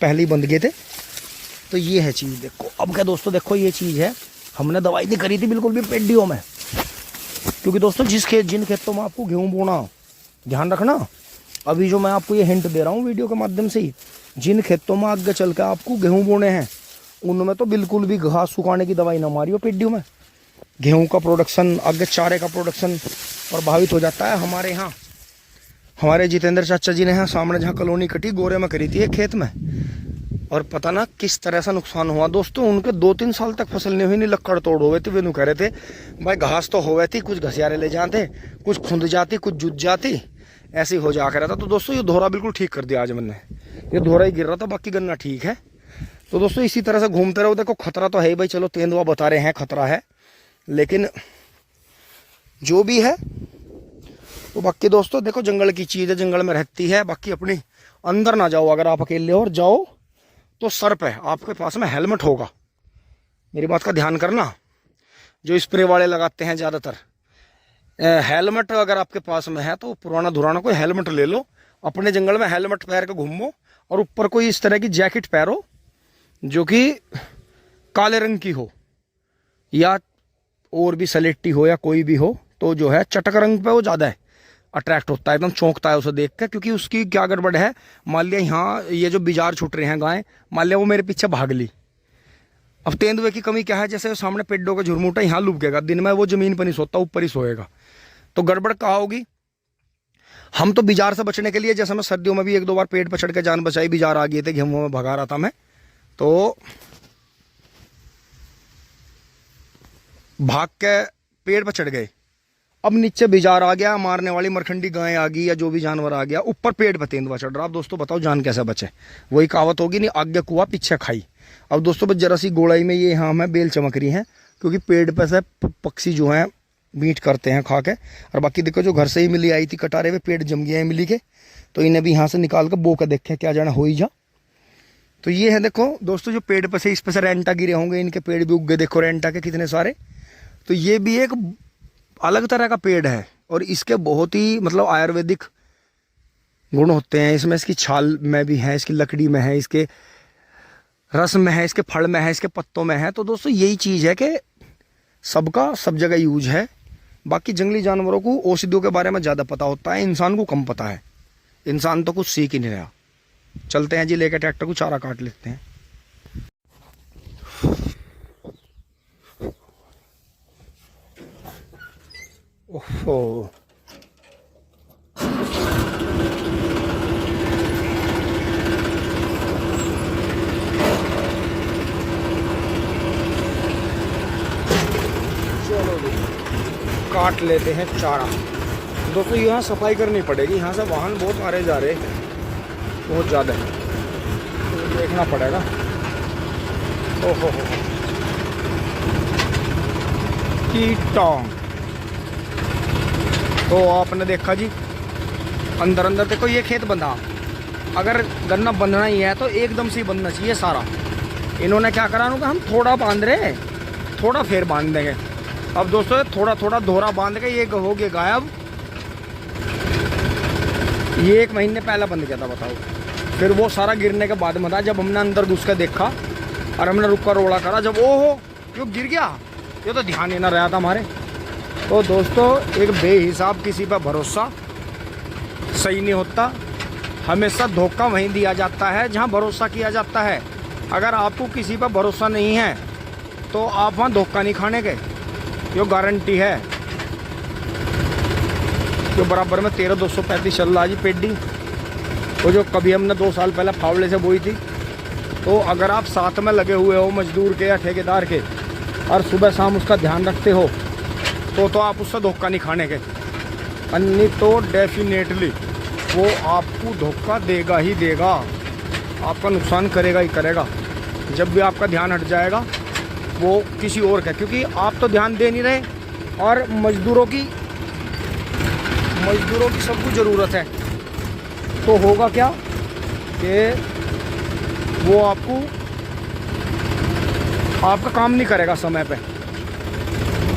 पहले ही बंद गए थे। तो ये है चीज़, देखो अब क्या दोस्तों, देखो ये चीज़ है, हमने दवाई नहीं करी थी बिल्कुल भी पेडियो में, क्योंकि दोस्तों जिन खेतों में आपको गेहूँ बोना, ध्यान रखना, अभी जो मैं आपको ये हिंट दे रहा हूँ वीडियो के माध्यम से ही, जिन खेतों में आगे चल के आपको गेहूँ बोने हैं उनमें तो बिल्कुल भी घास सुखाने की दवाई ना मारियो पेडियो में। गेहूँ का प्रोडक्शन, आगे चारे का प्रोडक्शन प्रभावित हो जाता है। हमारे यहाँ हमारे जितेंद्र चाचा जी ने यहाँ सामने जहाँ कॉलोनी कटी गोरे में करी थी एक खेत में, और पता ना किस तरह से नुकसान हुआ दोस्तों। उनके 2-3 साल तक फसल नहीं हुई, नहीं लक्कड़ तोड़ हो गए थे। वे कह रहे थे भाई घास तो हो गई थी, कुछ घसियारे ले जाते, कुछ खुंद जाती, कुछ जुट जाती, ऐसे ही हो जा कर रहा था। तो दोस्तों ये दोहरा बिल्कुल ठीक कर दिया आज मैंने, ये दोहरा ही गिर रहा था, बाकी गन्ना ठीक है। तो दोस्तों इसी तरह से घूमते रहो। देखो खतरा तो है ही भाई, चलो तेंदुआ बता रहे हैं खतरा है, लेकिन जो भी है तो बाकी दोस्तों देखो जंगल की चीज़ है, जंगल में रहती है। बाकी अपनी अंदर ना जाओ, अगर आप अकेले हो और जाओ तो सर पे आपके पास में हेलमेट होगा, मेरी बात का ध्यान करना। जो स्प्रे वाले लगाते हैं ज़्यादातर, हेलमेट अगर आपके पास में है तो पुराना धुराना कोई हेलमेट ले लो, अपने जंगल में हेलमेट पहन के घूमो, और ऊपर कोई इस तरह की जैकेट पहनो जो कि काले रंग की हो या और भी सलेटी हो या कोई भी हो, तो जो है चटक रंग पे वो ज़्यादा है अट्रैक्ट होता है, एकदम चौंकता है उसे देख के। क्योंकि उसकी क्या गड़बड़ है, मान लिया यहाँ ये जो बिजार छूट रहे हैं गाय, मान लिया वो मेरे पीछे भाग ली, अब तेंदुए की कमी क्या है, जैसे सामने पेड़ों का झुरमुटा यहाँ लुभकेगा, दिन में वो जमीन पर नहीं सोता, ऊपर ही सोएगा, तो गड़बड़ कहाँ होगी। हम तो बिजार से बचने के लिए, जैसे मैं सर्दियों में भी 1-2 बार पेड़ पर चढ़ के जान बचाई, बिजार आ गए थे, गेहूं में भगा रहा था मैं, तो भाग के पेड़ पर चढ़ गए, अब नीचे बिजार आ गया, मारने वाली मरखंडी गाय आ गई या जो भी जानवर आ गया, ऊपर पेड़ पर तेंदुआ चढ़ रहा। अब दोस्तों बताओ जान कैसे बचे, वही कहावत होगी नहीं, आगे कुआ पीछे खाई। अब दोस्तों बस जरा सी गोलाई में ये यहाँ हमें बेल चमक रही है, क्योंकि पेड़ पर से पक्षी जो हैं मीट करते हैं खा के। और बाकी देखो जो घर से ही मिली आई थी कटारे हुए पेड़ जम गए हैं मिली के, तो इन्हें भी यहाँ से निकाल कर बो के देखे क्या जाना हो ही जा। तो ये है देखो दोस्तों, जो पेड़ पर से इस पर से रेंटा गिरे होंगे, इनके पेड़ भी उग गए, देखो रेंटा के कितने सारे। तो ये भी एक अलग तरह का पेड़ है, और इसके बहुत ही मतलब आयुर्वेदिक गुण होते हैं इसमें। इसकी छाल में भी है, इसकी लकड़ी में है, इसके रस में है, इसके फल में है, इसके पत्तों में है। तो दोस्तों यही चीज़ है कि सबका सब जगह यूज है। बाकी जंगली जानवरों को औषधियों के बारे में ज़्यादा पता होता है, इंसान को कम पता है, इंसान तो कुछ सीख ही नहीं रहा। चलते हैं जी, लेकर ट्रैक्टर को चारा काट लेते हैं। ओहो काट लेते हैं चारा। दोस्तों यहाँ सफाई करनी पड़ेगी, यहाँ से वाहन बहुत आ रहे जा रहे हैं, बहुत ज़्यादा है, तो देखना पड़ेगा। ओहो कीटा, तो आपने देखा जी अंदर अंदर देखो ये खेत बंधा, अगर गन्ना बंधना ही है तो एकदम से ही बंधना चाहिए सारा। इन्होंने क्या करा, हम थोड़ा बांध रहे, थोड़ा फिर बांध देंगे। अब दोस्तों थोड़ा थोड़ा दोहरा बांध के ये हो गया गायब। ये 1 महीने पहले बंद किया था बताओ, फिर वो सारा गिरने के बाद में था, जब हमने अंदर घुस के देखा और हमने रुका रोड़ा करा, जब ओहो क्यों गिर गया, ये तो ध्यान ही ना रहा था हमारे। तो दोस्तों एक बेहिसाब किसी पर भरोसा सही नहीं होता, हमेशा धोखा वहीं दिया जाता है जहां भरोसा किया जाता है। अगर आपको किसी पर भरोसा नहीं है तो आप वहाँ धोखा नहीं खाने के, ये गारंटी है। जो बराबर में 13,235 चल रहा जी पेडी, वो जो कभी हमने 2 साल पहले फावड़े से बोई थी। तो अगर आप साथ में लगे हुए हो मजदूर के या ठेकेदार के, और सुबह शाम उसका ध्यान रखते हो, तो आप उससे धोखा नहीं खाने के, अन्य तो डेफिनेटली वो आपको धोखा देगा ही देगा, आपका नुकसान करेगा ही करेगा। जब भी आपका ध्यान हट जाएगा वो किसी और का, क्योंकि आप तो ध्यान दे नहीं रहे, और मजदूरों की सबको ज़रूरत है, तो होगा क्या कि वो आपका काम नहीं करेगा समय पे,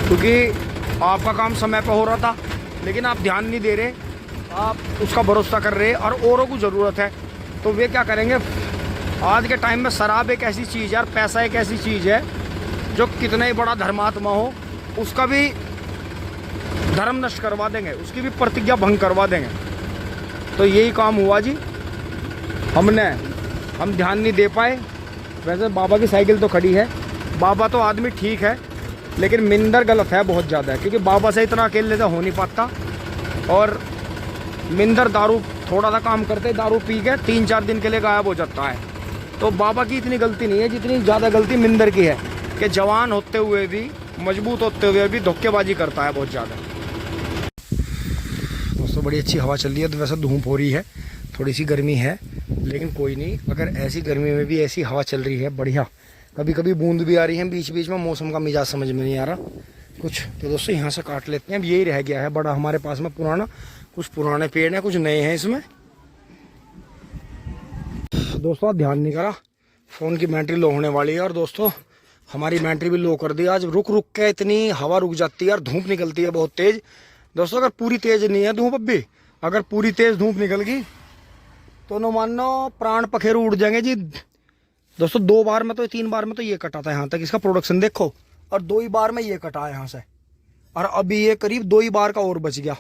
क्योंकि आपका काम समय पे हो रहा था लेकिन आप ध्यान नहीं दे रहे, आप उसका भरोसा कर रहे और औरों को ज़रूरत है, तो वे क्या करेंगे, आज के टाइम में शराब एक ऐसी चीज़ है और पैसा एक ऐसी चीज़ है जो कितना ही बड़ा धर्मात्मा हो उसका भी धर्म नष्ट करवा देंगे, उसकी भी प्रतिज्ञा भंग करवा देंगे। तो यही काम हुआ जी, हम ध्यान नहीं दे पाए। वैसे बाबा की साइकिल तो खड़ी है, बाबा तो आदमी ठीक है, लेकिन मिंदर गलत है बहुत ज़्यादा है, क्योंकि बाबा से इतना अकेले से हो नहीं पाता। और मिंदर दारू थोड़ा सा काम करते, दारू पी के 3-4 दिन के लिए गायब हो जाता है। तो बाबा की इतनी गलती नहीं है जितनी ज़्यादा गलती मिंदर की है, कि जवान होते हुए भी, मजबूत होते हुए भी धोखेबाजी करता है बहुत ज़्यादा। दोस्तों बड़ी अच्छी हवा चल रही है, तो वैसे धूप हो रही है, थोड़ी सी गर्मी है, लेकिन कोई नहीं, अगर ऐसी गर्मी में भी ऐसी हवा चल रही है बढ़िया, कभी कभी बूंद भी आ रही है बीच बीच में, मौसम का मिजाज समझ में नहीं आ रहा कुछ। तो दोस्तों यहाँ से काट लेते हैं, अब यही रह गया है बड़ा हमारे पास में पुराना, कुछ पुराने पेड़ हैं, कुछ नए हैं इसमें। दोस्तों आप ध्यान नहीं करा, फ़ोन की बैटरी लो होने वाली है, और दोस्तों हमारी बैटरी भी लो कर दी। आज रुक रुक के इतनी हवा रुक जाती है और धूप निकलती है बहुत तेज़। दोस्तों अगर पूरी तेज़ नहीं है धूप, अब भी अगर पूरी तेज़ धूप निकल गई तो न मानो प्राण पखेरु उड़ जाएंगे जी। दोस्तों 2 बार में तो 3 बार में तो ये कटा था यहाँ तक, इसका प्रोडक्शन देखो, और 2 ही बार में ये कटा है यहाँ से, और अभी ये करीब 2 ही बार का और बच गया,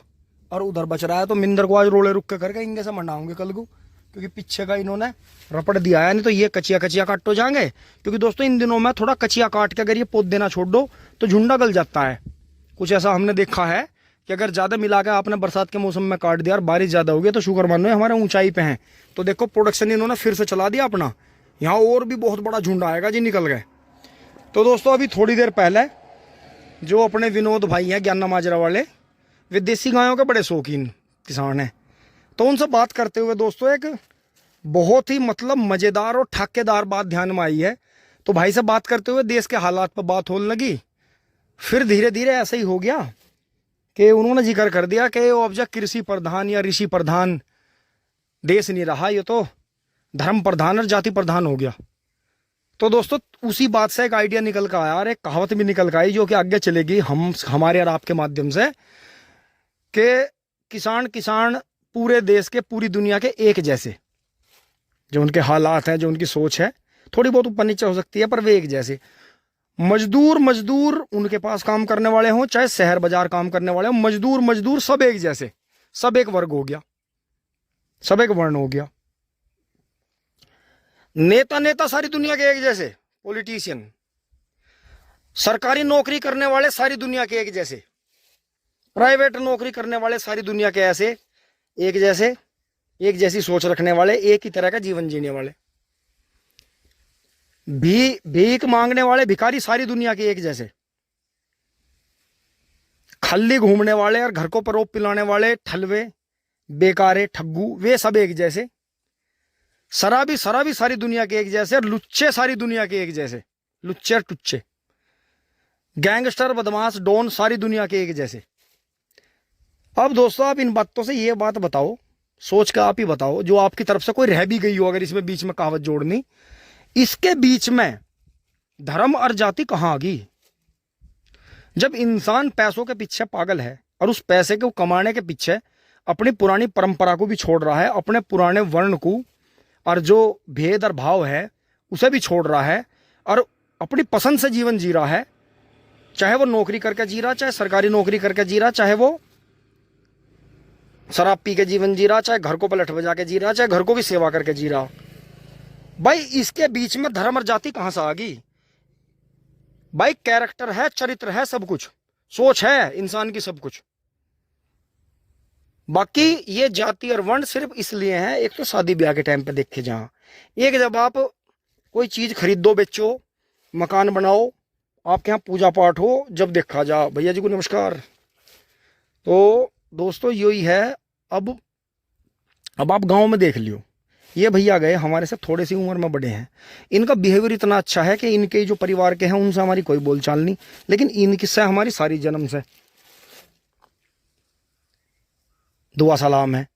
और उधर बच रहा है। तो मिंदर को आज रोले रुक के करके इनके से मंडाऊंगे कल को, क्योंकि पीछे का इन्होंने रपट दिया है, नहीं तो ये कचिया काट तो जाएंगे। क्योंकि दोस्तों इन दिनों में थोड़ा कचिया काट के अगर ये पौध देना छोड़ दो तो झुंडा गल जाता है। कुछ ऐसा हमने देखा है कि अगर ज़्यादा मिला के आपने बरसात के मौसम में काट दिया और बारिश ज़्यादा हो गई तो शुक्र मानो हमारे ऊंचाई पे हैं, तो देखो प्रोडक्शन इन्होंने फिर से चला दिया अपना, यहाँ और भी बहुत बड़ा झुंड आएगा जी, निकल गए। तो दोस्तों अभी थोड़ी देर पहले जो अपने विनोद भाई हैं ज्ञाना माजरा वाले, वे देसी गायों के बड़े शौकीन किसान हैं, तो उनसे बात करते हुए दोस्तों एक बहुत ही मतलब मज़ेदार और ठाकेदार बात ध्यान में आई है। तो भाई से बात करते हुए देश के हालात पर बात होने लगी, फिर धीरे धीरे ऐसा ही हो गया कि उन्होंने जिक्र कर दिया कि वो अब जब कृषि प्रधान या ऋषि प्रधान देश नहीं रहा, ये तो धर्म प्रधान और जाति प्रधान हो गया। तो दोस्तों उसी बात से एक आइडिया निकल कर आया और एक कहावत भी निकल कर आई जो कि आगे चलेगी हमारे और आपके माध्यम से, कि किसान पूरे देश के, पूरी दुनिया के एक जैसे, जो उनके हालात हैं, जो उनकी सोच है, थोड़ी बहुत ऊपर नीचे हो सकती है पर वे एक जैसे। मजदूर उनके पास काम करने वाले हों, चाहे शहर बाजार काम करने वाले हों, मजदूर सब एक जैसे, सब एक वर्ग हो गया, सब एक वर्ण हो गया। नेता सारी दुनिया के एक जैसे, पॉलिटिशियन, सरकारी नौकरी करने वाले सारी दुनिया के एक जैसे, प्राइवेट नौकरी करने वाले सारी दुनिया के ऐसे एक जैसे, एक जैसी सोच रखने वाले, एक ही तरह का जीवन जीने वाले, भीख मांगने वाले भिखारी सारी दुनिया के एक जैसे, खल्ली घूमने वाले और घर को परोप पिलाने वाले ठलवे, बेकारे, ठग्गू, वे सब एक जैसे, शराबी सारी दुनिया के एक जैसे, और लुच्चे सारी दुनिया के एक जैसे, लुच्चे और टुच्चे, गैंगस्टर, बदमाश, डॉन सारी दुनिया के एक जैसे। अब दोस्तों आप इन बातों से ये बात बताओ, सोच कर आप ही बताओ, जो आपकी तरफ से कोई रह भी गई हो, अगर इसमें बीच में कहावत जोड़नी, इसके बीच में धर्म और जाति कहाँ आ गई? जब इंसान पैसों के पीछे पागल है और उस पैसे को कमाने के पीछे अपनी पुरानी परंपरा को भी छोड़ रहा है, अपने पुराने वर्ण को और जो भेद और भाव है उसे भी छोड़ रहा है, और अपनी पसंद से जीवन जी रहा है, चाहे वो नौकरी करके जी रहा, चाहे सरकारी नौकरी करके जी रहा, चाहे वो शराब पी के जीवन जी रहा, चाहे घर को पलट बजा के जी रहा, चाहे घर को भी सेवा करके जी रहा। भाई इसके बीच में धर्म और जाति कहां से आ गई? भाई कैरेक्टर है, चरित्र है, सब कुछ, सोच है इंसान की, सब कुछ। बाकी ये जाति और वर्ण सिर्फ इसलिए है, एक तो शादी ब्याह के टाइम पे देखे जहां, एक जब आप कोई चीज खरीदो, बेचो, मकान बनाओ, आपके यहाँ पूजा पाठ हो, जब देखा जा भैया जी को नमस्कार। तो दोस्तों यही है। अब आप गांव में देख लियो, ये भैया गए हमारे से थोड़ी सी उम्र में बड़े हैं, इनका बिहेवियर इतना अच्छा है कि इनके जो परिवार के हैं उनसे हमारी कोई बोलचाल नहीं, लेकिन इनकी से हमारी सारी जन्म से दुआ सलाम है।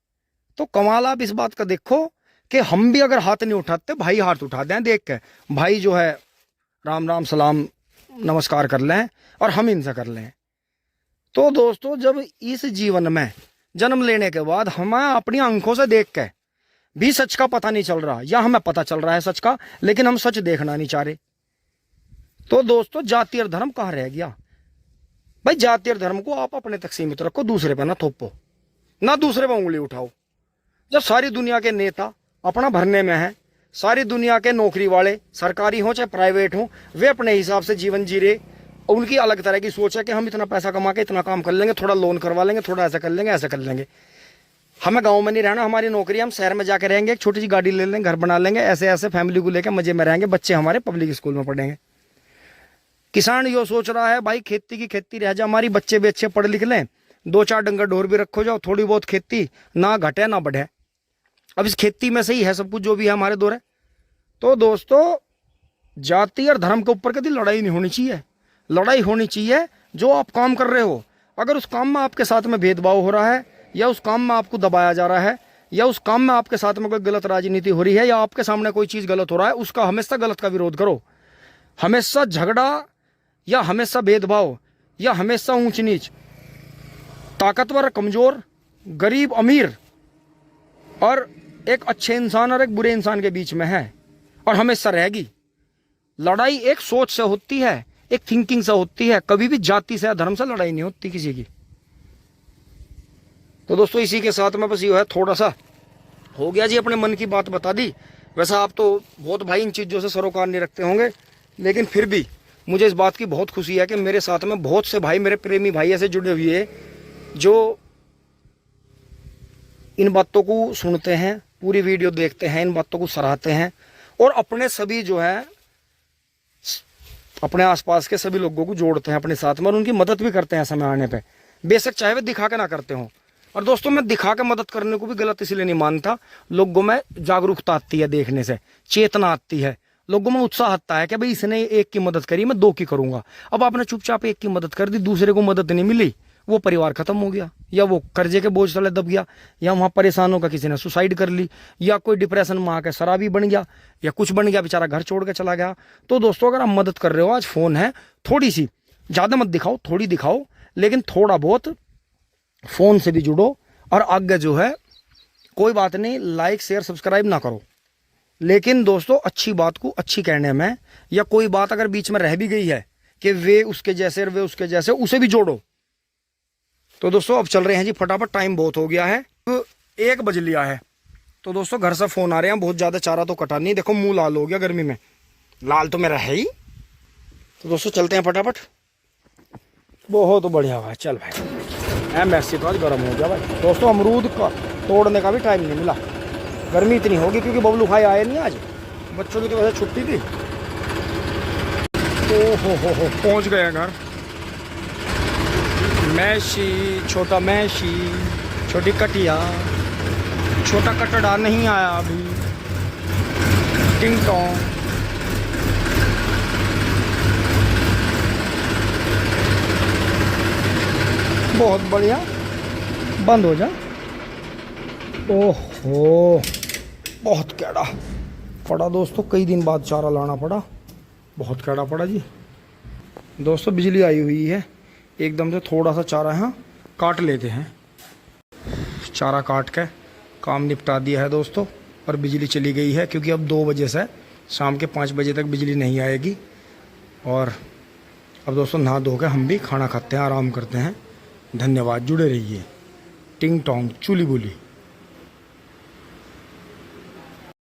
तो कमाल आप इस बात का देखो कि हम भी अगर हाथ नहीं उठाते, भाई हाथ उठाते हैं देख के, भाई जो है राम राम सलाम नमस्कार कर लें और हम इनसे कर लें। तो दोस्तों जब इस जीवन में जन्म लेने के बाद हमें अपनी आंखों से देख के भी सच का पता नहीं चल रहा, या हमें पता चल रहा है सच का लेकिन हम सच देखना नहीं चाह रहे। तो दोस्तों जाति और धर्म कहाँ रह गया भाई? जाति और धर्म को आप अपने तक सीमित रखो, दूसरे पे ना थोपो, ना दूसरे पे उंगली उठाओ। जब सारी दुनिया के नेता अपना भरने में है, सारी दुनिया के नौकरी वाले सरकारी हो चाहे प्राइवेट हो, वे अपने हिसाब से जीवन जी रहे, उनकी अलग तरह की सोच है कि हम इतना पैसा कमा के इतना काम कर लेंगे, थोड़ा लोन करवा लेंगे, थोड़ा ऐसा कर लेंगे, ऐसा कर लेंगे। हमें गांव में नहीं रहना, हमारी नौकरी, हम शहर में जाकर रहेंगे, एक छोटी सी गाड़ी ले लेंगे, घर बना लेंगे, ऐसे ऐसे फैमिली को लेकर मजे में रहेंगे, बच्चे हमारे पब्लिक स्कूल में पढ़ेंगे। किसान यो सोच रहा है भाई खेती की खेती रह जा, हमारी बच्चे भी अच्छे पढ़ लिख लें, 2-4 डंगर ढोर भी रखो जाओ, थोड़ी बहुत खेती ना घटे ना बढ़े। अब इस खेती में से ही है सब कुछ जो भी है हमारे दौर है। तो दोस्तों जाति और धर्म के ऊपर कभी लड़ाई नहीं होनी चाहिए। लड़ाई होनी चाहिए जो आप काम कर रहे हो, अगर उस काम में आपके साथ में भेदभाव हो रहा है, या उस काम में आपको दबाया जा रहा है, या उस काम में आपके साथ में कोई गलत राजनीति हो रही है, या आपके सामने कोई चीज़ गलत हो रहा है, उसका हमेशा गलत का विरोध करो। हमेशा झगड़ा या हमेशा भेदभाव या हमेशा ऊंच नीच, ताकतवर कमजोर, गरीब अमीर और एक अच्छे इंसान और एक बुरे इंसान के बीच में है और हमेशा रहेगी। लड़ाई एक सोच से होती है, एक थिंकिंग से होती है, कभी भी जाति से या धर्म से लड़ाई नहीं होती किसी की। तो दोस्तों इसी के साथ में बस ये है, थोड़ा सा हो गया जी, अपने मन की बात बता दी। वैसा आप तो बहुत भाई इन चीज़ों से सरोकार नहीं रखते होंगे, लेकिन फिर भी मुझे इस बात की बहुत खुशी है कि मेरे साथ में बहुत से भाई, मेरे प्रेमी भाई ऐसे जुड़े हुए हैं जो इन बातों को सुनते हैं, पूरी वीडियो देखते हैं, इन बातों को सराहते हैं और अपने सभी जो है अपने आसपास के सभी लोगों को जोड़ते हैं अपने साथ में और उनकी मदद भी करते हैं समय आने पे, बेशक चाहे वे दिखा के ना करते हों। और दोस्तों मैं दिखा के मदद करने को भी गलत इसलिए नहीं मानता, लोगों में जागरूकता आती है, देखने से चेतना आती है, लोगों में उत्साह आता है कि भाई इसने एक की मदद करी, मैं 2 की करूंगा। अब आपने चुपचाप एक की मदद कर दी, दूसरे को मदद नहीं मिली, वो परिवार खत्म हो गया, या वो कर्जे के बोझ तले दब गया, या वहाँ परेशान होकर किसी ने सुसाइड कर ली, या कोई डिप्रेशन में आकर शराबी बन गया, या कुछ बन गया, बेचारा घर छोड़ के चला गया। तो दोस्तों अगर आप मदद कर रहे हो, आज फ़ोन है, थोड़ी सी, ज़्यादा मत दिखाओ, थोड़ी दिखाओ, लेकिन थोड़ा बहुत फ़ोन से भी जुड़ो। और आगे जो है कोई बात नहीं, लाइक शेयर सब्सक्राइब ना करो, लेकिन दोस्तों अच्छी बात को अच्छी कहने में, या कोई बात अगर बीच में रह भी गई है कि वे उसके जैसे और वे उसके जैसे, उसे भी जोड़ो। तो दोस्तों अब चल रहे हैं जी फटाफट, टाइम बहुत हो गया है, 1 बज लिया है। तो दोस्तों घर से फ़ोन आ रहे हैं, बहुत ज़्यादा चारा तो कटा नहीं, देखो मुंह लाल हो गया गर्मी में, लाल तो मेरा है ही। तो दोस्तों चलते हैं फटाफट, बहुत बढ़िया भाई, चल भाई MSC तो आज गर्म हो गया भाई। दोस्तों अमरूद का तोड़ने का भी टाइम नहीं मिला, गर्मी इतनी होगी क्योंकि बबलू भाई आए नहीं आज, बच्चों की तो वजह छुट्टी थी। हो पहुंच गए घर। मैशी, छोटा मैशी, छोटी कटिया, छोटा कटड़ा नहीं आया अभी, टिंग टोंग। बहुत बढ़िया, बंद हो जा। ओहो बहुत कैड़ा पड़ा दोस्तों, कई दिन बाद चारा लाना पड़ा, बहुत कैड़ा पड़ा जी। दोस्तों बिजली आई हुई है, एकदम से थोड़ा सा चारा यहाँ काट लेते हैं, चारा काट के काम निपटा दिया है दोस्तों। और बिजली चली गई है क्योंकि अब 2 बजे से शाम के 5 बजे तक बिजली नहीं आएगी। और अब दोस्तों नहा धो के हम भी खाना खाते हैं, आराम करते हैं। धन्यवाद, जुड़े रहिए। टिंग टोंग चुली बुली।